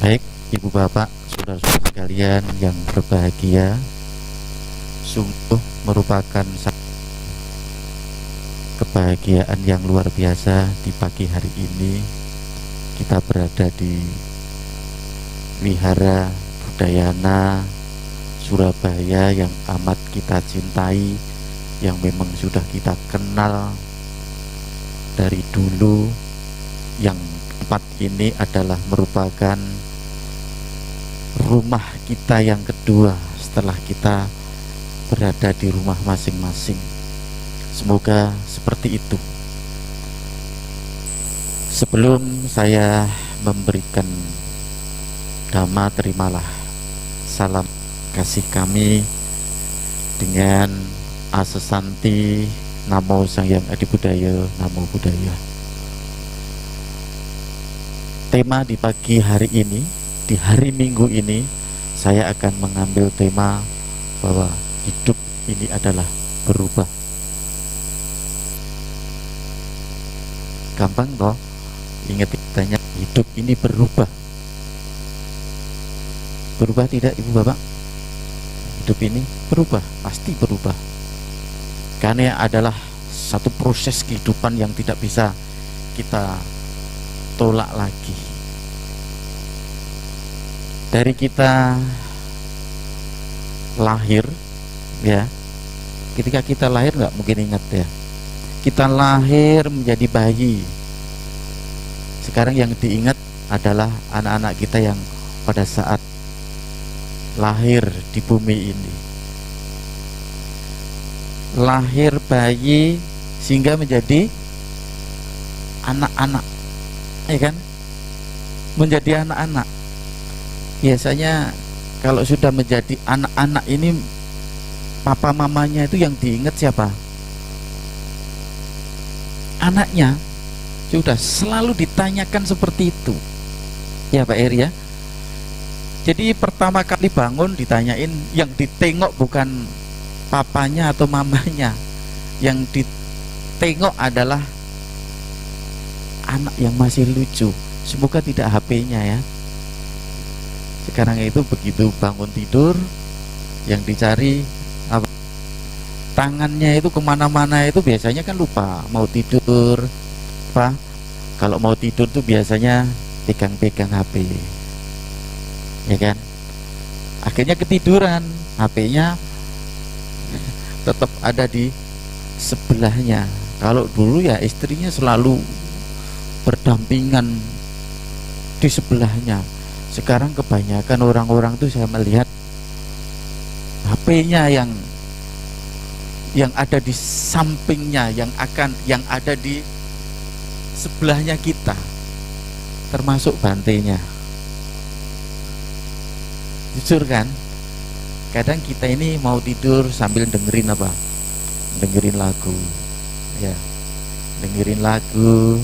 Baik, Ibu Bapak, saudara-saudara sekalian yang berbahagia, sungguh merupakan kebahagiaan yang luar biasa di pagi hari ini kita berada di Wihara Budayana Surabaya yang amat kita cintai, yang memang sudah kita kenal dari dulu. Yang tempat ini adalah merupakan rumah kita yang kedua setelah kita berada di rumah masing-masing. Semoga seperti itu. Sebelum saya memberikan dhamma, terimalah salam kasih kami dengan asesanti Namo Sang Hyang Adi Budaya, Namo Buddhaya. Tema di pagi hari ini, di hari Minggu ini, saya akan mengambil tema bahwa hidup ini adalah berubah. Gampang toh? Ingat tanya, hidup ini berubah. Berubah tidak Ibu Bapak? Hidup ini berubah, pasti berubah. Karena adalah satu proses kehidupan yang tidak bisa kita tolak lagi. Dari kita lahir, ya, ketika kita lahir nggak mungkin ingat ya, kita lahir menjadi bayi. Sekarang yang diingat adalah anak-anak kita yang pada saat lahir di bumi ini, lahir bayi sehingga menjadi anak-anak, ya kan? Menjadi anak-anak. Biasanya kalau sudah menjadi anak-anak ini, papa mamanya itu yang diingat siapa? Anaknya. Sudah selalu ditanyakan seperti itu, ya Pak Eri ya. Jadi pertama kali bangun ditanyain, yang ditengok bukan papanya atau mamanya, yang ditengok adalah anak yang masih lucu. Semoga tidak HP-nya ya. Sekarang itu begitu bangun tidur, yang dicari apa? Tangannya itu kemana-mana itu biasanya kan lupa mau tidur. Apa? Kalau mau tidur tuh biasanya pegang-pegang HP, ya kan? Akhirnya ketiduran, HP-nya tetap ada di sebelahnya. Kalau dulu ya istrinya selalu berdampingan di sebelahnya. Sekarang kebanyakan orang-orang tuh saya melihat HP-nya yang ada di sampingnya, yang ada di sebelahnya kita, termasuk bantainya. Jujur kan, kadang kita ini mau tidur sambil dengerin apa? Dengerin lagu, ya, dengerin lagu.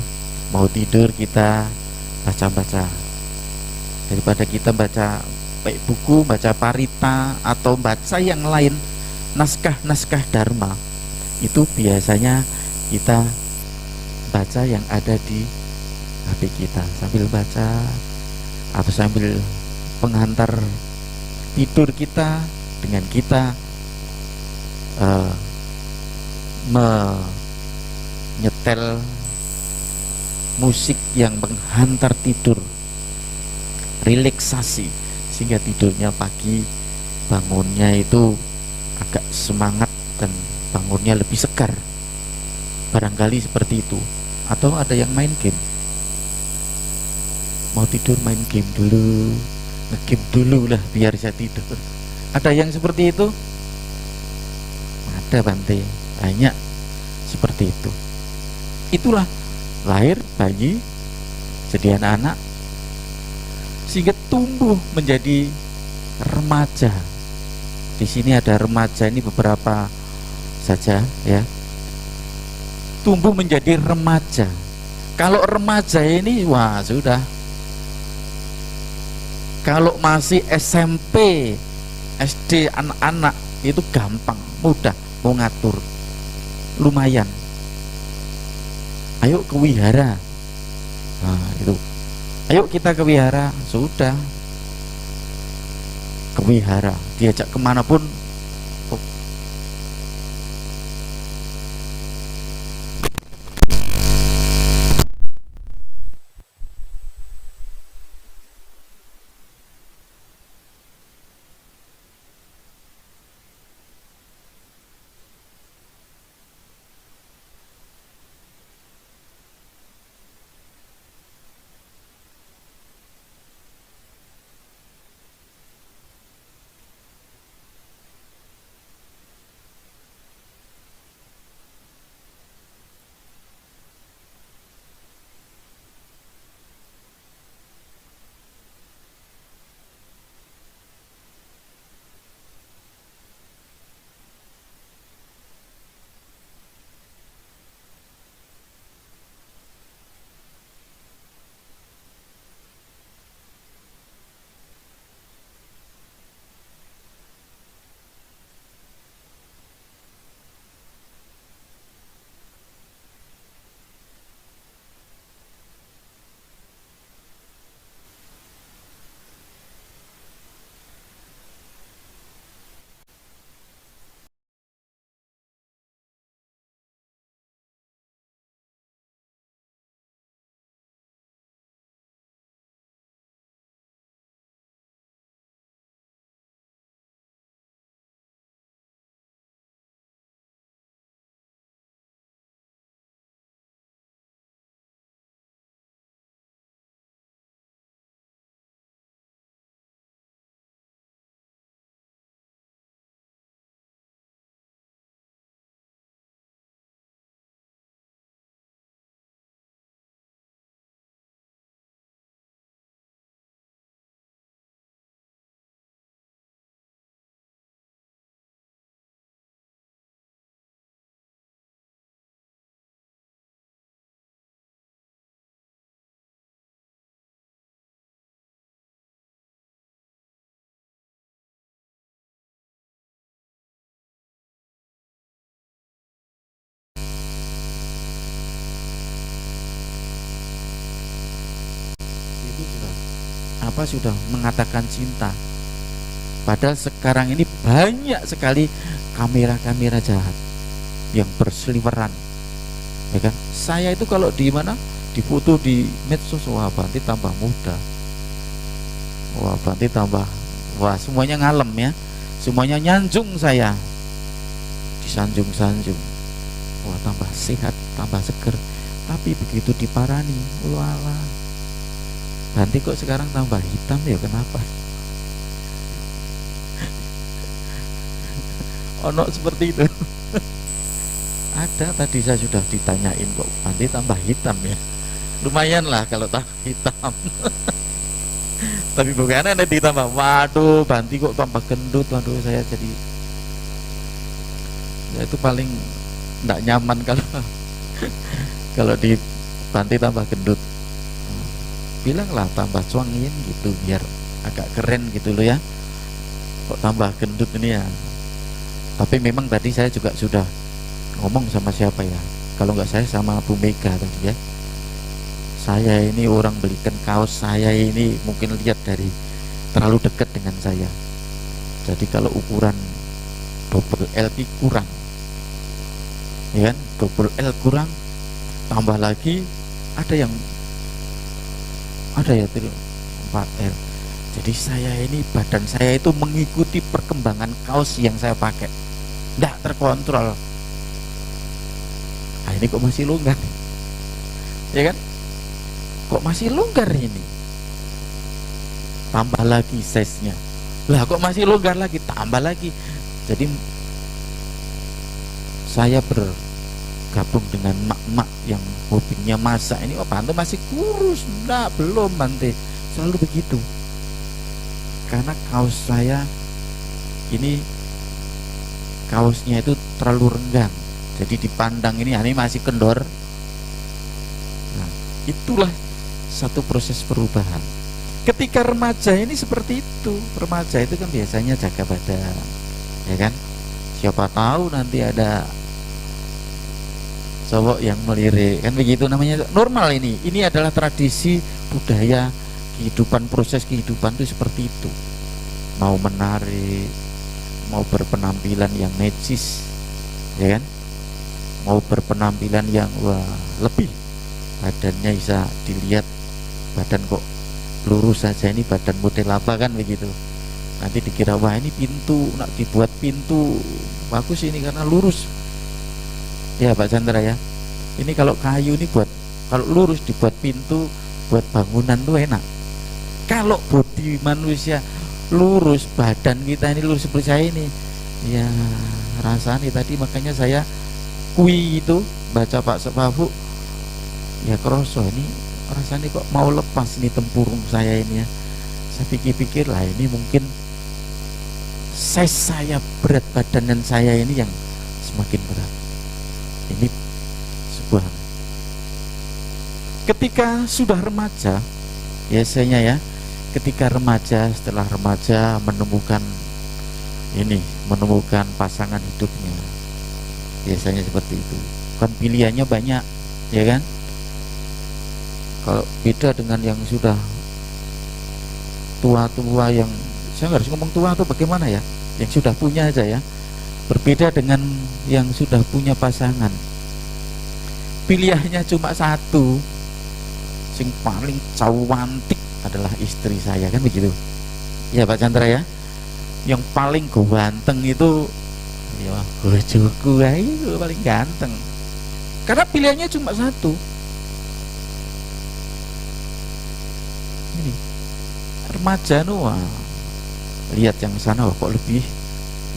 Mau tidur kita baca-baca, daripada kita baca baik buku, baca parita atau baca yang lain, naskah-naskah dharma, itu biasanya kita baca yang ada di HP kita sambil baca atau sambil penghantar tidur kita, dengan kita menyetel musik yang menghantar tidur, relaksasi, sehingga tidurnya pagi bangunnya itu agak semangat dan bangunnya lebih segar. Barangkali seperti itu. Atau ada yang main game, mau tidur main game dulu, nge-game dulu lah biar bisa tidur. Ada yang seperti itu? Ada Bante, banyak seperti itu. Itulah lahir bayi, jadi anak-anak, sehingga tumbuh menjadi remaja. Di sini ada remaja, ini beberapa saja ya. Tumbuh menjadi remaja. Kalau remaja ini wah sudah. Kalau masih SMP, SD, anak-anak itu gampang, mudah mau ngatur, lumayan. Ayo ke wihara, nah itu ayo kita ke wihara. Sudah ke wihara, diajak kemanapun. Oh, itu sudah apa, sudah mengatakan cinta. Padahal sekarang ini banyak sekali kamera-kamera jahat yang berseliweran, ya kan? Saya itu kalau di mana difoto di medsos, wah Banti tambah muda, wah Banti tambah, wah semuanya ngalem ya, semuanya nyanjung saya, disanjung-sanjung, wah tambah sehat, tambah seger. Tapi begitu diparani, walah Banti kok sekarang tambah hitam ya, kenapa? Ono seperti itu. Ada, tadi saya sudah ditanyain kok Banti tambah hitam ya. Lumayan lah kalau tambah hitam. Tapi bukan ada ditambah, waduh Banti kok tambah gendut, waduh saya jadi, ya itu paling tidak nyaman kalau kalau di Banti tambah gendut. Bilanglah tambah cuangin gitu biar agak keren gitu loh ya. Kok tambah gendut ini ya. Tapi memang tadi saya juga sudah ngomong sama siapa ya, kalau nggak saya sama Bu Mega tadi ya, saya ini orang belikan kaos saya ini mungkin lihat dari terlalu dekat dengan saya. Jadi kalau ukuran double L kurang, ya kan, double L kurang, tambah lagi ada yang ada ya 4L. Jadi saya ini, badan saya itu mengikuti perkembangan kaos yang saya pakai, tidak terkontrol. Nah ini kok masih longgar, ya kan? Kok masih longgar ini? Tambah lagi size-nya. Lah kok masih longgar lagi, tambah lagi. Jadi saya bergabung dengan mak-mak yang hobinya masak ini. Oh Bantu masih kurus? Enggak, belum Bante. Selalu begitu. Karena kaos saya ini, kaosnya itu terlalu renggang. Jadi dipandang ini masih kendor. Nah, itulah satu proses perubahan. Ketika remaja ini seperti itu, remaja itu kan biasanya jaga badan, ya kan? Siapa tahu nanti ada cowok yang melirik, kan begitu namanya, normal ini. Ini adalah tradisi budaya kehidupan, proses kehidupan itu seperti itu. Mau menarik, mau berpenampilan yang necis, ya kan? Mau berpenampilan yang wah lebih, badannya bisa dilihat, badan kok lurus saja, ini badan model apa kan begitu. Nanti dikira wah ini pintu, nak dibuat pintu bagus ini karena lurus. Ya Pak Chandra ya. Ini kalau kayu ini buat, kalau lurus dibuat pintu, buat bangunan tuh enak. Kalau bodi manusia lurus, badan kita ini lurus seperti saya ini, ya rasanya tadi makanya saya kui itu baca Pak Sepafu, ya kroso ini rasanya kok mau lepas nih tempurung saya ini ya. Saya pikir-pikir lah ini mungkin size saya, berat badan dan saya ini yang semakin berat. Ini sebuah ketika sudah remaja biasanya ya, ketika remaja, setelah remaja menemukan pasangan hidupnya, biasanya seperti itu kan, pilihannya banyak ya kan. Kalau beda dengan yang sudah tua-tua, yang saya nggak harus ngomong tua atau bagaimana ya, yang sudah punya aja ya, berbeda dengan yang sudah punya pasangan, pilihannya cuma satu, sing paling cantik adalah istri saya kan begitu ya Pak Chandra ya. Yang paling ganteng itu ya bojoku, itu paling ganteng, karena pilihannya cuma satu. Ini remaja wah, lihat yang sana kok lebih,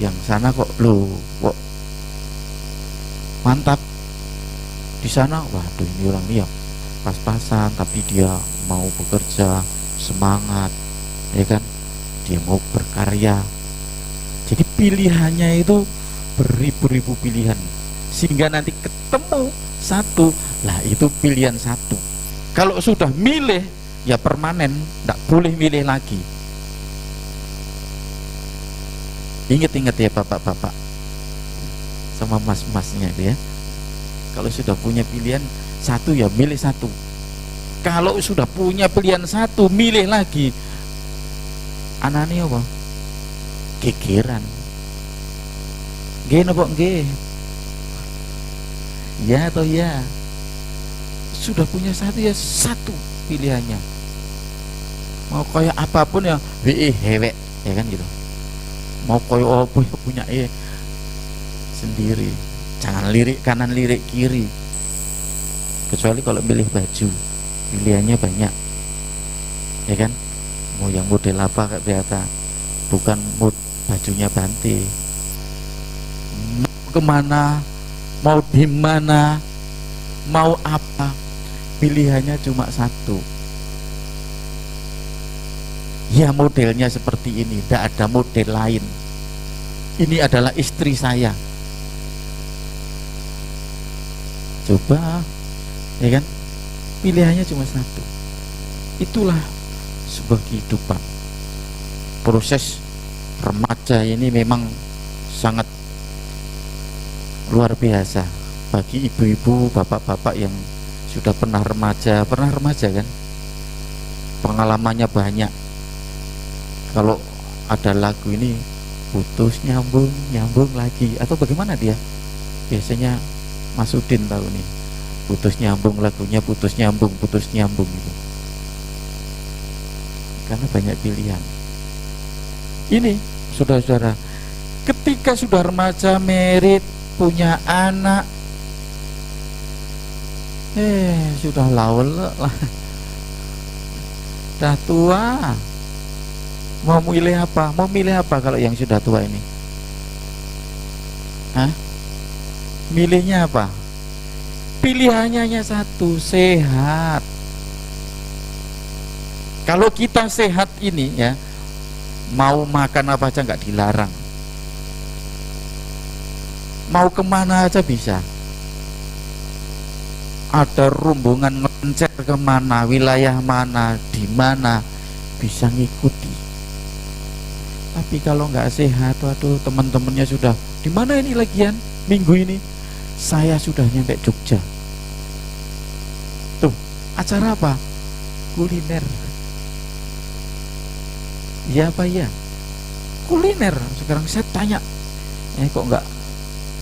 yang sana kok kok mantap, di sana waduh ini orang dia pas-pasan tapi dia mau bekerja, semangat ya kan, dia mau berkarya. Jadi pilihannya itu beribu-ribu pilihan, sehingga nanti ketemu satu lah, itu pilihan satu. Kalau sudah milih ya permanen, tidak boleh milih lagi. Ingat-ingat ya bapak-bapak sama mas-masnya itu ya, kalau sudah punya pilihan satu ya milih satu. Kalau sudah punya pilihan satu milih lagi, anaknya apa? Gegeran. Nggih napa nggih? Ya atau ya? Sudah punya satu ya satu pilihannya. Mau kayak apapun ya hewek ya kan gitu. Mau kayak apa ya punya sendiri. Jangan lirik kanan lirik kiri. Kecuali kalau milih baju, pilihannya banyak ya kan. Mau yang model apa kayak ternyata, bukan bajunya Banti, mau kemana, mau di mana, mau apa, pilihannya cuma satu ya, modelnya seperti ini, tidak ada model lain. Ini adalah istri saya, coba ya kan, pilihannya cuma satu. Itulah sebuah kehidupan. Proses remaja ini memang sangat luar biasa bagi ibu-ibu, bapak-bapak yang sudah pernah remaja kan, pengalamannya banyak. Kalau ada lagu ini putus nyambung lagi, atau bagaimana dia biasanya, Mas Udin tahu nih, putus nyambung, lagunya putus nyambung gitu, karena banyak pilihan. Ini saudara-saudara, ketika sudah remaja, merit, punya anak, sudah laul lah, sudah tua, mau milih apa? Mau milih apa kalau yang sudah tua ini? Milihnya apa? Pilihannya hanya satu, sehat. Kalau kita sehat ini ya, mau makan apa aja nggak dilarang, mau kemana aja bisa, ada rombongan ngelencer kemana, wilayah mana, di mana, bisa ngikuti. Tapi kalau nggak sehat, waduh, teman-temannya sudah di mana ini lagian minggu ini, saya sudah nyampe Jogja. Tuh, acara apa? kuliner. Iya apa ya? Kuliner. Sekarang saya tanya, kok nggak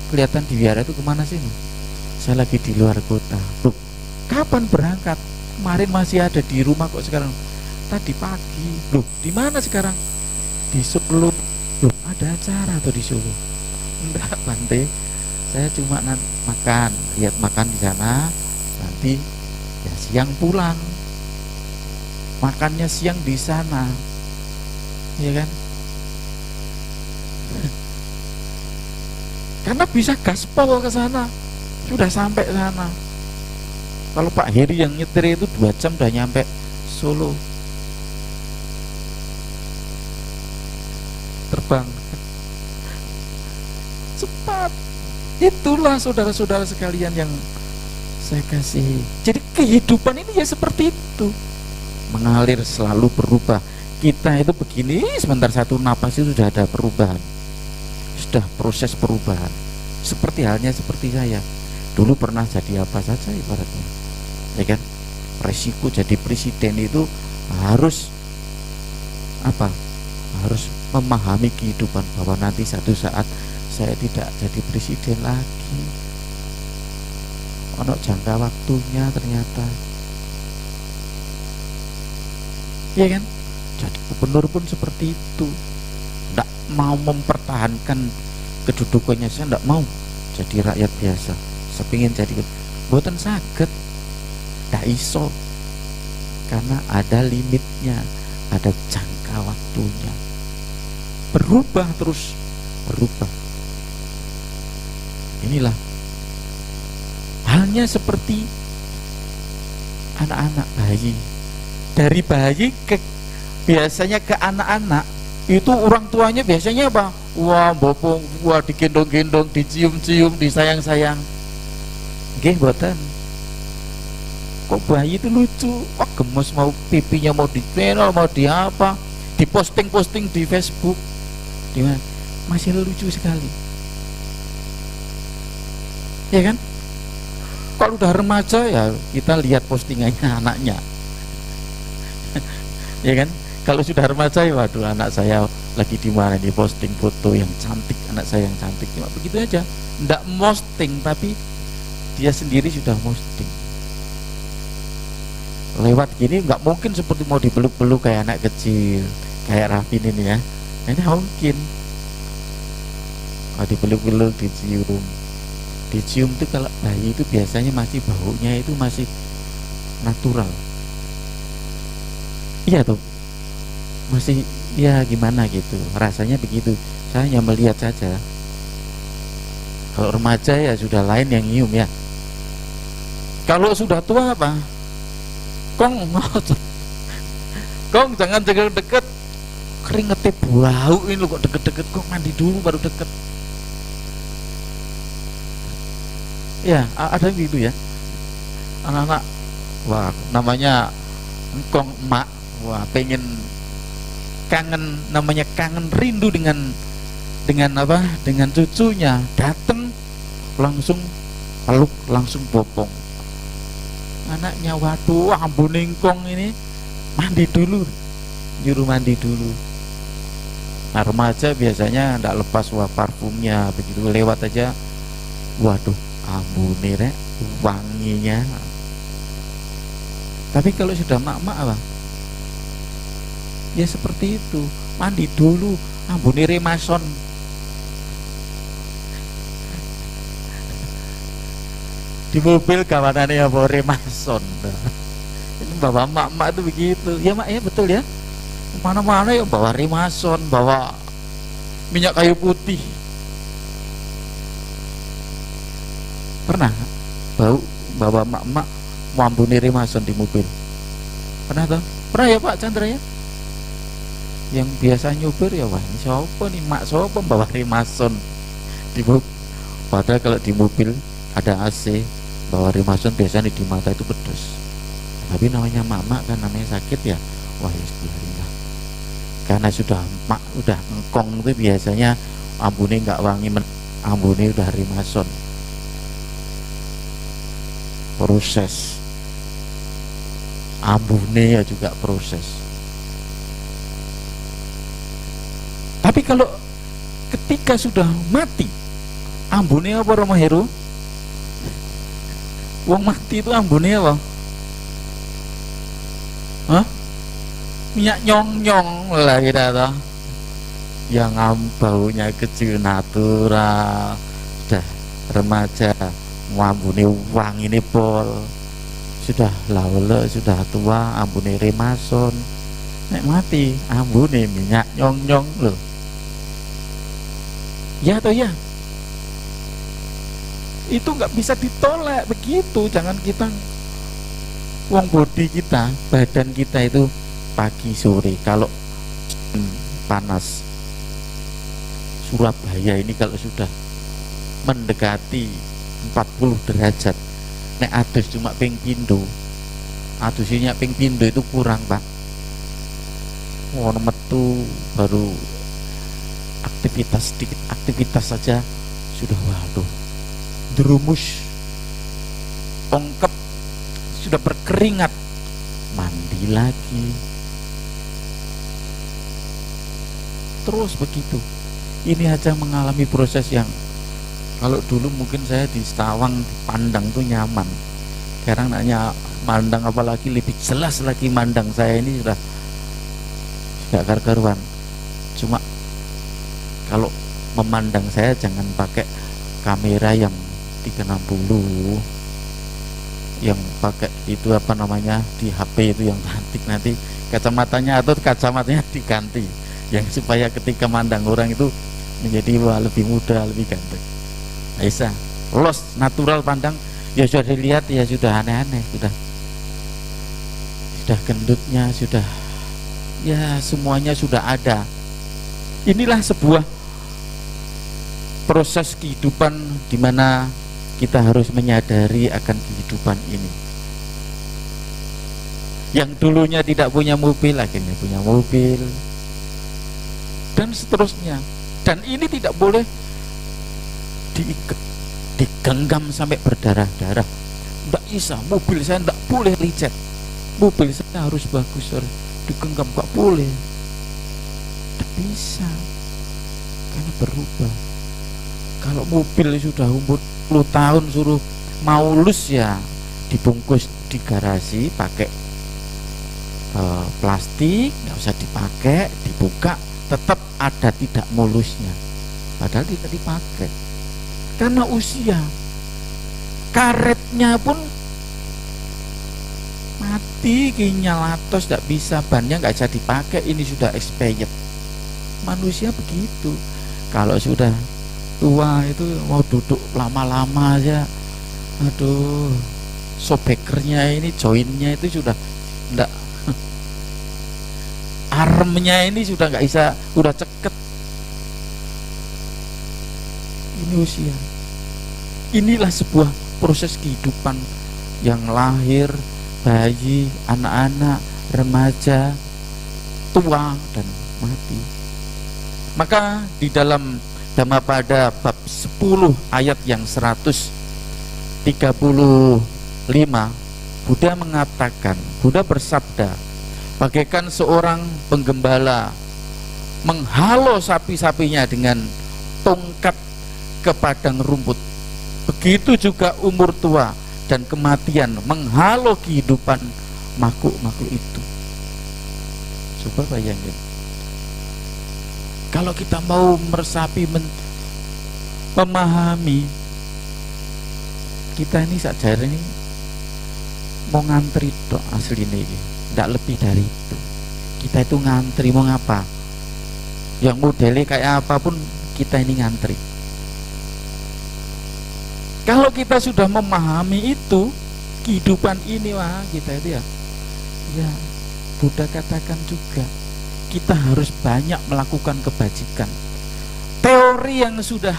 kelihatan di wihara itu kemana sih? Saya lagi di luar kota. Loh, kapan berangkat? Kemarin masih ada di rumah kok sekarang. Tadi pagi. Loh, di mana sekarang? Di Solo. Loh, ada acara atau di Solo? Enggak, Bante. Saya cuma makan, lihat makan di sana. Nanti ya siang pulang. Makannya siang di sana. Iya kan? Karena bisa gaspol ke sana. Sudah sampai sana. Kalau Pak Heri yang nyetir itu 2 jam udah nyampe Solo. Terbang cepat. Itulah saudara-saudara sekalian yang saya kasih. Jadi kehidupan ini ya seperti itu, mengalir, selalu berubah. Kita itu begini, sebentar satu napas itu sudah ada perubahan, sudah proses perubahan. Seperti halnya seperti saya dulu pernah jadi apa saja ibaratnya, ya kan? Resiko jadi presiden itu harus apa? Harus memahami kehidupan bahwa nanti satu saat saya tidak jadi presiden lagi. Ono jangka waktunya ternyata. Iya kan? Jadi gubernur pun seperti itu. Tidak mau mempertahankan kedudukannya. Saya tidak mau jadi rakyat biasa. Saya ingin jadi buatan saged. Tidak iso. Karena ada limitnya, ada jangka waktunya. Berubah terus, berubah. Inilah halnya seperti anak-anak bayi. Dari bayi biasanya ke anak-anak itu orang tuanya biasanya apa? Wah, bopong, wah digendong-gendong, dicium-cium, disayang-sayang. Nggih mboten. Kok bayi itu lucu, wah gemes, mau pipinya mau dikenal, mau di apa, diposting-posting di Facebook, dimana masih lucu sekali. Ya kan? Kalau udah remaja ya kita lihat postingannya anaknya. Ya kan? Kalau sudah remaja ya waduh anak saya lagi di mana nih, posting foto yang cantik, anak saya yang cantik. Cuma begitu aja. Enggak posting tapi dia sendiri sudah posting. Lewat gini nggak mungkin seperti mau dipeluk-peluk kayak anak kecil, kayak Rafin ini ya. Ini mungkin. Kalau dipeluk-peluk, dicium itu kalau bayi itu biasanya masih baunya itu masih natural. Iya tuh, masih ya gimana gitu, rasanya begitu. Saya hanya melihat saja. Kalau remaja ya sudah lain yang nyium ya. Kalau sudah tua apa? Kong jangan deket-deket, keringetnya bau ini lo kok deket-deket, kok mandi dulu baru deket. Ya ada gitu ya anak-anak, wah namanya engkong emak, wah pengen kangen, namanya kangen rindu dengan apa, dengan cucunya, dateng langsung peluk, langsung bopong anaknya. Waduh, ampun engkong ini mandi dulu, nyuruh mandi dulu. Nah remaja biasanya ndak lepas wah parfumnya, begitu lewat aja waduh ambune rek wanginya. Tapi kalau sudah mak-mak apa? Ya seperti itu, mandi dulu, ambune remason. Di mobil kawanannya apa remason. Ini bawa mak-mak itu begitu. Ya mak ya betul ya. Mana-mana ya bawa remason, bawa minyak kayu putih. Pernah bau bawa mak-mak mambuni remason di mobil? Pernah toh? Pernah ya Pak Chandra ya? Yang biasa nyupir ya, wah ini siapa nih, mak siapa bawa remason di mobil. Padahal kalau di mobil ada AC, bawa remason biasanya di mata itu pedes. Tapi namanya mak-mak kan, namanya sakit ya, wah ya biarin lah. Karena sudah mak udah engkong itu biasanya ambune nggak wangi, ambune udah remason. Proses ambune ya juga proses. Tapi kalau ketika sudah mati, ambune apa Romo Heru? Wong mati itu ambune apa? Hah? Minyak nyong-nyong lah kita toh. Yang baunya kecil natural, sudah remaja, ambune wangi ini pol, sudah laule, sudah tua, ambune remason, nek mati ambune minyak nyong-nyong loh. Ya atau ya? Itu nggak bisa ditolak begitu. Jangan kita, wong bodi kita, badan kita itu pagi sore kalau panas. Surabaya ini kalau sudah mendekati 40 derajat, nek adus cuma ping pindo, adusnya ping pindo itu kurang Pak. Metu baru aktivitas sedikit aktivitas saja sudah waduh derumus, ongkep, sudah berkeringat, mandi lagi, terus begitu. Ini aja mengalami proses yang kalau dulu mungkin saya di Stawang dipandang tuh nyaman, sekarang nanya mandang apalagi lebih jelas lagi mandang saya ini sudah gak karu-karuan. Cuma kalau memandang saya jangan pakai kamera yang 360, yang pakai itu apa namanya di HP itu yang cantik, nanti kacamatanya atau kacamatanya diganti yang supaya ketika mandang orang itu menjadi wah, lebih muda, lebih ganteng. Bisa los natural pandang ya sudah dilihat ya sudah aneh-aneh, sudah gendutnya, sudah ya semuanya sudah ada. Inilah sebuah proses kehidupan di mana kita harus menyadari akan kehidupan ini. Yang dulunya tidak punya mobil akhirnya punya mobil dan seterusnya. Dan ini tidak boleh diikat, digenggam sampai berdarah-darah. Tidak bisa, mobil saya tidak boleh licet, mobil saya harus bagus, harus digenggam, gak boleh. Tidak bisa, karena berubah. Kalau mobil sudah umur 10 tahun suruh mau lus ya dibungkus di garasi pakai plastik, nggak usah dipakai, dibuka tetap ada tidak mulusnya, padahal tidak dipakai karena usia. Karetnya pun mati, kinyalatos, tidak bisa, bannya nggak bisa dipakai, ini sudah expired. Manusia begitu, kalau sudah tua itu mau duduk lama-lama aja, aduh, sobekernya ini, joinnya itu sudah enggak, armnya ini sudah nggak bisa, udah ceket. Ini usia. Inilah sebuah proses kehidupan yang lahir, bayi, anak-anak, remaja, tua, dan mati. Maka di dalam Dhammapada bab 10 ayat yang 135 Buddha mengatakan, Buddha bersabda, bagaikan seorang penggembala menghalau sapi-sapinya dengan tongkat ke padang rumput, begitu juga umur tua dan kematian menghalau kehidupan makhluk-makhluk itu. Coba bayangin, kalau kita mau meresapi, memahami, kita ini saja ini mau ngantri tok asli ini, tidak lebih dari itu. Kita itu ngantri mau ngapa, yang modelnya kayak apapun kita ini ngantri. Kalau kita sudah memahami itu kehidupan ini, wah kita itu ya Buddha katakan juga kita harus banyak melakukan kebajikan. Teori yang sudah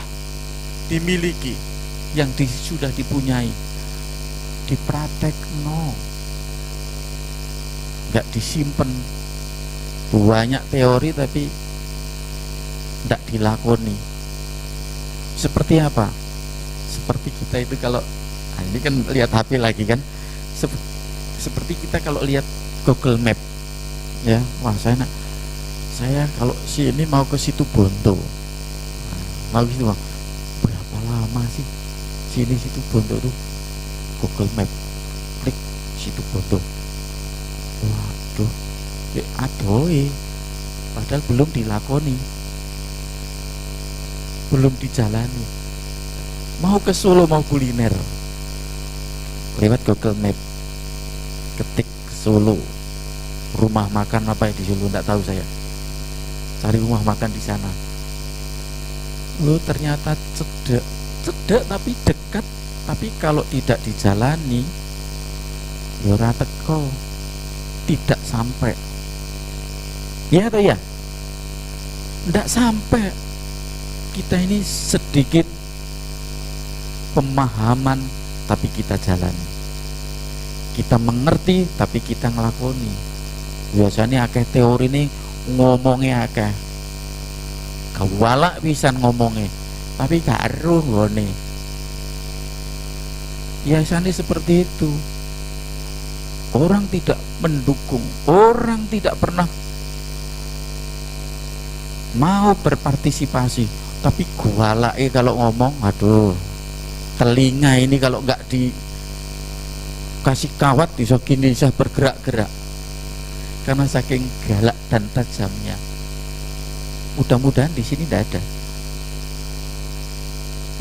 dimiliki, yang sudah dipunyai, dipraktekno, nggak disimpan. Banyak teori tapi tidak dilakoni. Seperti apa? Seperti kita itu kalau ini kan lihat HP lagi kan, seperti kita kalau lihat Google Map ya. Wah, saya kalau sini mau ke situ Bondo, mau gitu bang, berapa lama sih sini situ Bondo tuh? Google Map, klik situ Bondo, waduh, ya adoy, padahal belum dilakoni, belum dijalani. Mau ke Solo mau kuliner, lewat Google Map, ketik Solo, rumah makan apa ya di Solo nggak tahu saya, cari rumah makan di sana. Lo ternyata cedek tapi dekat, tapi kalau tidak dijalani ya ora teko, tidak sampai ya atau ya tidak sampai. Kita ini sedikit pemahaman tapi kita jalani, kita mengerti tapi kita ngelakoni. Biasanya akeh teori ini ngomongnya akeh, kawalak pisan ngomongnya tapi gak eruh ngene. Biasanya seperti itu. Orang tidak mendukung, orang tidak pernah mau berpartisipasi, tapi gawalake kalau ngomong, aduh, telinga ini kalau nggak dikasih kawat bisa gini, bisa bergerak-gerak karena saking galak dan tajamnya. Mudah-mudahan di sini tidak ada.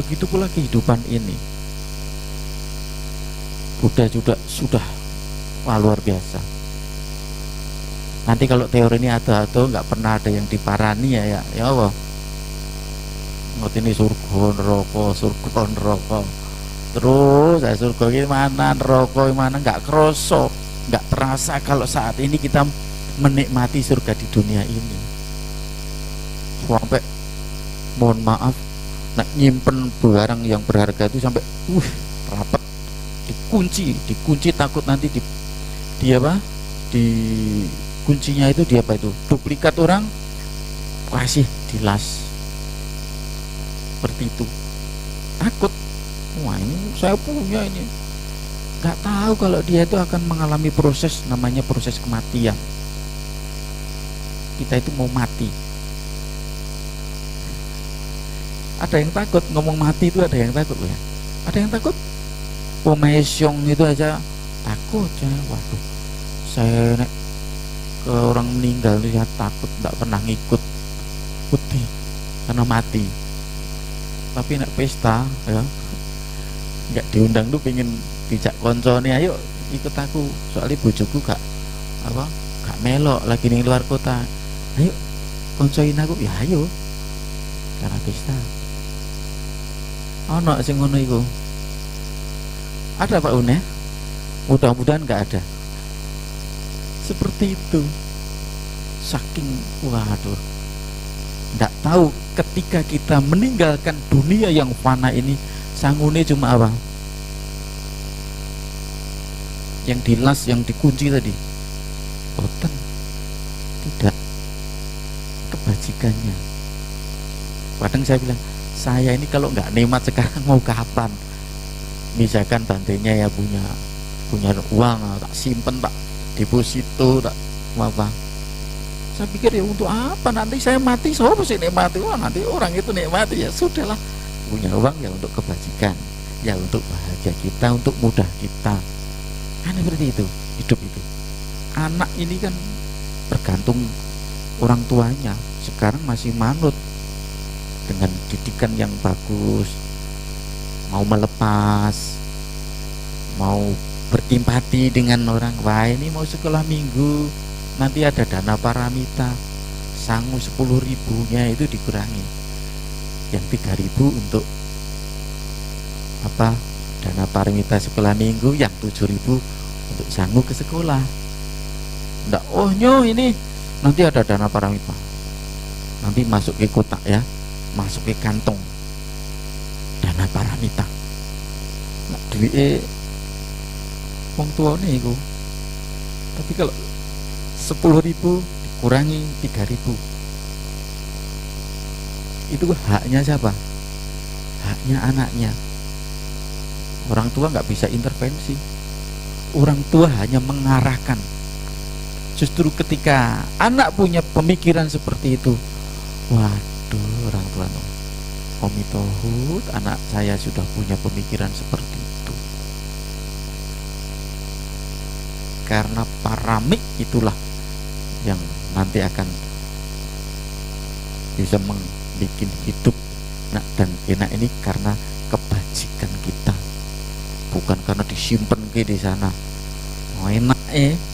Begitu pula kehidupan ini. Buddha juga sudah luar biasa. Nanti kalau teori ini ada-ada nggak pernah ada yang diparani ya Allah. Ngerti ini surga neraka. Terus surga ini mana, neraka mana, nggak kroso, nggak terasa kalau saat ini kita menikmati surga di dunia ini. Sampai mohon maaf, nak nyimpen barang yang berharga itu sampai rapat, dikunci takut nanti di kuncinya itu duplikat orang kasih dilas seperti itu, takut. Wah, ini saya punya ini, nggak tahu kalau dia itu akan mengalami proses namanya proses kematian. Kita itu mau mati, ada yang takut ngomong mati itu, ada yang takut ya, ada yang takut. Pemesyong itu aja takut ya. Waduh, saya nek ke orang meninggal itu ya takut, nggak pernah ngikut putih karena mati. Tapi nek pesta ya nggak diundang tuh, pengen dijak koncone, ayo ikut aku, soalnya bojoku gak melok lagi ning luar kota, ayo koncoin aku, ya ayo karena pesta. Ono sing ngono iku ada Pak Une? Mudah-mudahan nggak ada seperti itu. Saking waduh, nggak tahu ketika kita meninggalkan dunia yang fana ini, sangune cuma apa? Yang dilas, yang dikunci tadi, boten, tidak kebajikannya. Kadang saya bilang, saya ini kalau nggak nikmat sekarang mau kapan? Misalkan tantenya ya punya uang, tak simpen, tak deposito, tak apa. Saya pikir ya untuk apa, nanti saya mati siapa sih nikmati? Wah, nanti orang itu nikmati, ya sudahlah. Punya uang ya untuk kebajikan, ya untuk bahagia kita, untuk mudah kita. Kan seperti itu hidup itu. Anak ini kan bergantung orang tuanya. Sekarang masih manut dengan didikan yang bagus, mau melepas, mau bersimpati dengan orang. Wah, ini mau sekolah minggu, nanti ada dana paramita, sangu 10.000-nya itu dikurangi, yang 3.000 untuk apa, dana paramita sekolah minggu, yang 7.000 untuk sangu ke sekolah. Nggak, oh nyo ini nanti ada dana paramita, nanti masuk ke kotak ya, masuk ke kantong dana paramita. Nah, duit wong tuane iku. Tapi kalau 10.000 dikurangi 3.000, itu haknya siapa? Haknya anaknya. Orang tua nggak bisa intervensi. Orang tua hanya mengarahkan, Justru ketika anak punya pemikiran seperti itu, waduh, orang tua no, Omi Tohut, anak saya sudah punya pemikiran seperti itu. Karena paramik itulah yang nanti akan bisa membuat hidup enak dan enak ini karena kebajikan kita, bukan karena disimpan di sana. Enak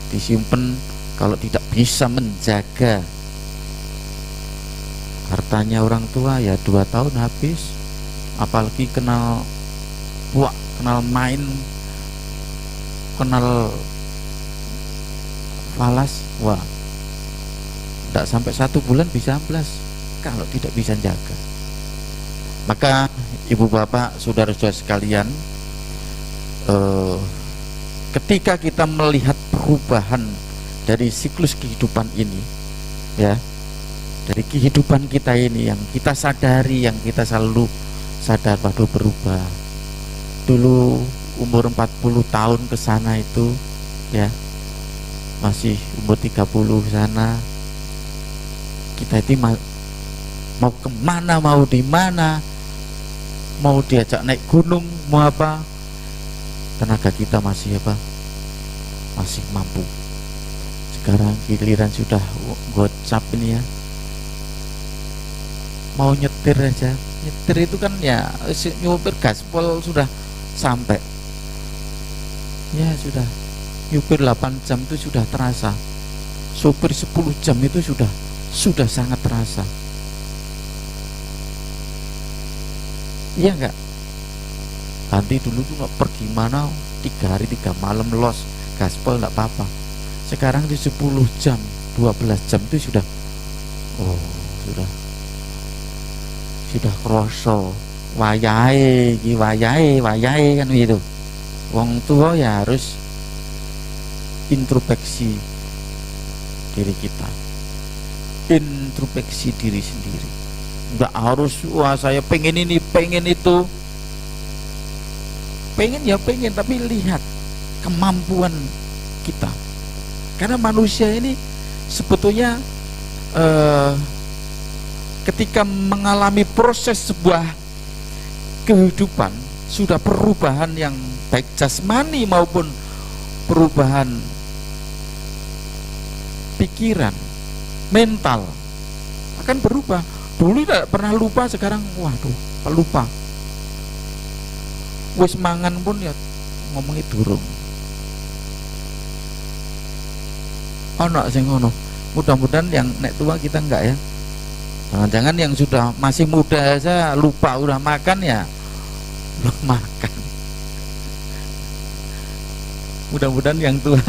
disimpan kalau tidak bisa menjaga hartanya orang tua ya 2 tahun habis. Apalagi kenal buak, kenal main, kenal falas, wah tidak sampai 1 bulan bisa amblas kalau tidak bisa jaga. Maka ibu bapak, saudara-saudara sekalian, ketika kita melihat perubahan dari siklus kehidupan ini, ya, dari kehidupan kita ini yang kita sadari, yang kita selalu sadar bahwa berubah. Dulu umur 40 tahun ke sana itu, ya, masih umur 30 sana, kita itu mau kemana, mau di mana, mau diajak naik gunung, mau apa, tenaga kita masih apa, masih mampu. Sekarang giliran sudah gocap ini ya, mau nyetir aja, nyetir itu kan ya nyupir gaspol sudah sampai, ya sudah nyupir 8 jam itu sudah terasa, supir 10 jam itu sudah sangat terasa. Iya enggak? Nanti dulu tuh pergi mana 3 hari 3 malam los gaspol enggak apa-apa. Sekarang di 10 jam 12 jam itu sudah kroso wayahe kan gitu. Wong tua ya harus introspeksi diri kita, introspeksi diri sendiri. Enggak harus wah saya pengen ini pengen itu, pengen ya pengen, tapi lihat kemampuan kita. Karena manusia ini sebetulnya ketika mengalami proses sebuah kehidupan, sudah perubahan yang baik jasmani maupun perubahan pikiran, mental akan berubah. Dulu tidak pernah lupa, sekarang waduh lupa. Wis mangan pun ya ngomongi durung. Ono sing ngono. Mudah-mudahan yang nek tua kita enggak ya. Jangan-jangan yang sudah masih muda aja lupa udah makan ya belum makan. Mudah-mudahan yang tua,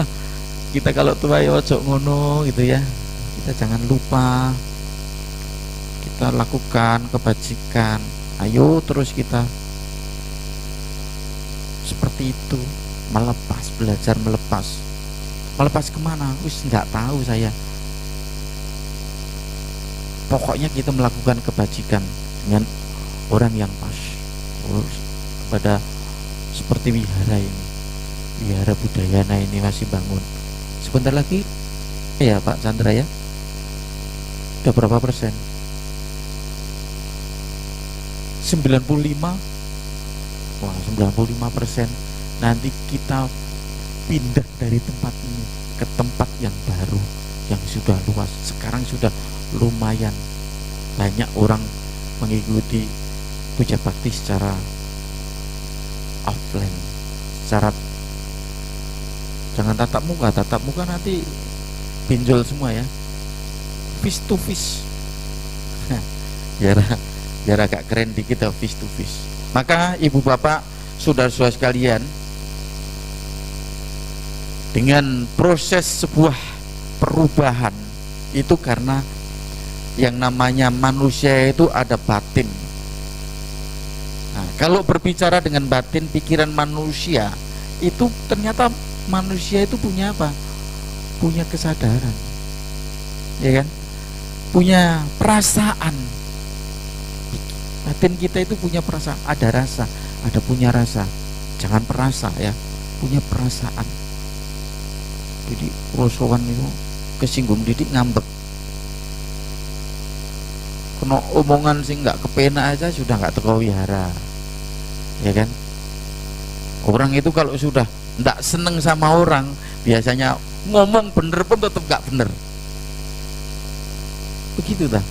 kita kalau tua ya ojo ngono gitu ya. Kita jangan lupa, kita lakukan kebajikan. Ayo terus kita seperti itu, melepas, belajar melepas. Melepas kemana? Wis nggak tahu saya. Pokoknya kita melakukan kebajikan dengan orang yang pas. Kepada seperti wihara ini, wihara Budayana ini masih bangun. Sebentar lagi ya Pak Chandra ya. Udah berapa persen? 95. Wah, 95%. Nanti kita pindah dari tempat ini ke tempat yang baru, yang sudah luas. Sekarang sudah lumayan banyak orang mengikuti puja bakti secara offline, secara jangan tatap muka nanti pinjol semua ya, face to face. biar agak keren dikit ya, face to face. Maka ibu bapak, saudara-saudara sekalian, dengan proses sebuah perubahan itu karena yang namanya manusia itu ada batin. Nah, kalau berbicara dengan batin, pikiran manusia itu ternyata manusia itu punya apa? Punya kesadaran, ya kan? Punya perasaan. Batin kita itu punya perasaan, ada rasa, ada punya rasa. Jangan perasa ya, punya perasaan. Jadi rosokan itu kesinggung didik ngambek, kena omongan sih nggak kepenak aja sudah nggak teko wihara, ya kan. Orang itu kalau sudah nggak seneng sama orang biasanya ngomong bener pun tetap nggak bener, begitu dah.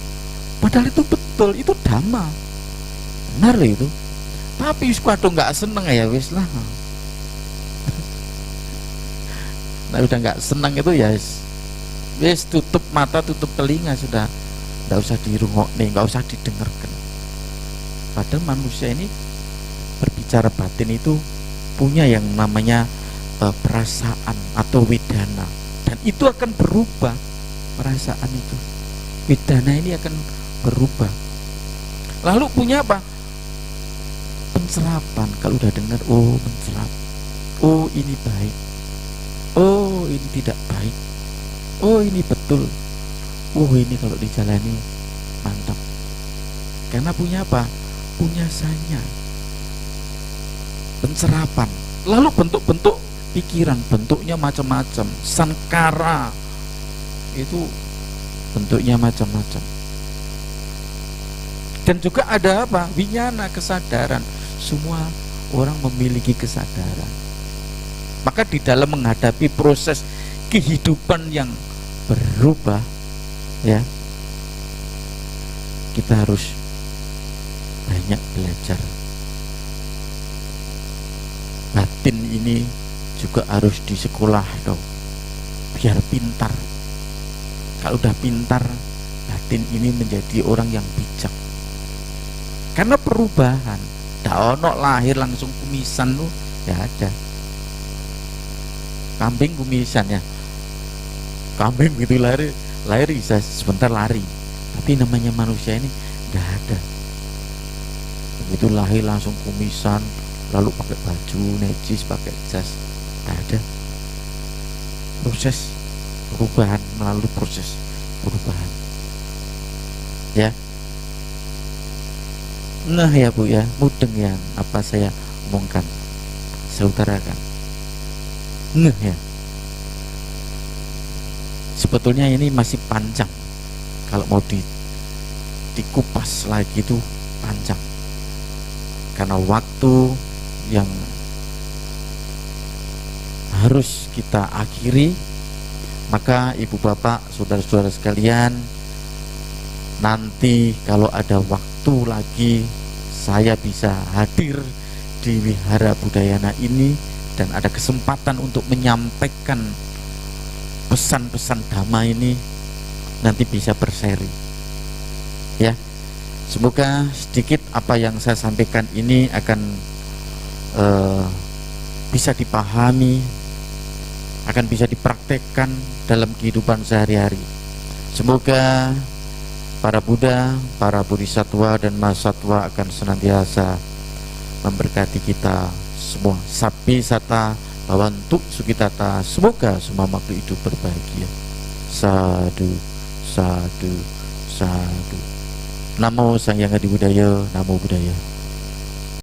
Padahal itu betul, itu dhamma, benar itu. Tapi kadang nggak seneng ya wis lah. Nah udah nggak seneng itu ya wis tutup mata tutup telinga sudah, nggak usah dirungokne, nggak usah didengarkan. Padahal manusia ini berbicara batin itu punya yang namanya perasaan atau wedana, dan itu akan berubah. Perasaan itu, wedana ini akan berubah. Lalu punya apa? Pencerapan. Kalau udah dengar, oh mencerap, oh ini baik, oh ini tidak baik, oh ini betul, oh ini kalau dijalani mantap. Karena punya apa? Punya sanya, pencerapan. Lalu bentuk-bentuk pikiran, bentuknya macam-macam. Sankara itu bentuknya macam-macam. Dan juga ada apa? Winyana, kesadaran. Semua orang memiliki kesadaran. Maka di dalam menghadapi proses kehidupan yang berubah, ya, kita harus banyak belajar. Batin ini juga harus di sekolah dong, biar pintar. Kalau udah pintar, batin ini menjadi orang yang bijak. Karena perubahan, tak ono lahir langsung kumisan lu, ya ada. Kambing kumisan ya, kambing gitu lahir bisa sebentar lari. Tapi namanya manusia ini nggak ada. Begitu lahir langsung kumisan, lalu pakai baju najis, pakai jas, nggak ada. Proses perubahan, melalui proses perubahan, ya. Nah ya Bu ya, mudeng yang apa saya omongkan, saya utarakan. Nah ya, sebetulnya ini masih panjang. Kalau mau dikupas lagi itu panjang, karena waktu yang harus kita akhiri. Maka ibu bapak, saudara-saudara sekalian, nanti kalau ada waktu lagi saya bisa hadir di Wihara Budayana ini dan ada kesempatan untuk menyampaikan pesan-pesan dhamma ini, nanti bisa berseri, ya. Semoga sedikit apa yang saya sampaikan ini akan bisa dipahami, akan bisa dipraktekkan dalam kehidupan sehari-hari. Semoga para Buddha, para Bodhisattva dan Mahasatwa akan senantiasa memberkati kita semua. Sapi sata bawantu sukitata. Semoga semua makhluk hidup berbahagia. Sadu, sadu, sadu. Namo Sang Hyang Adi Budaya, Namo Buddhaya.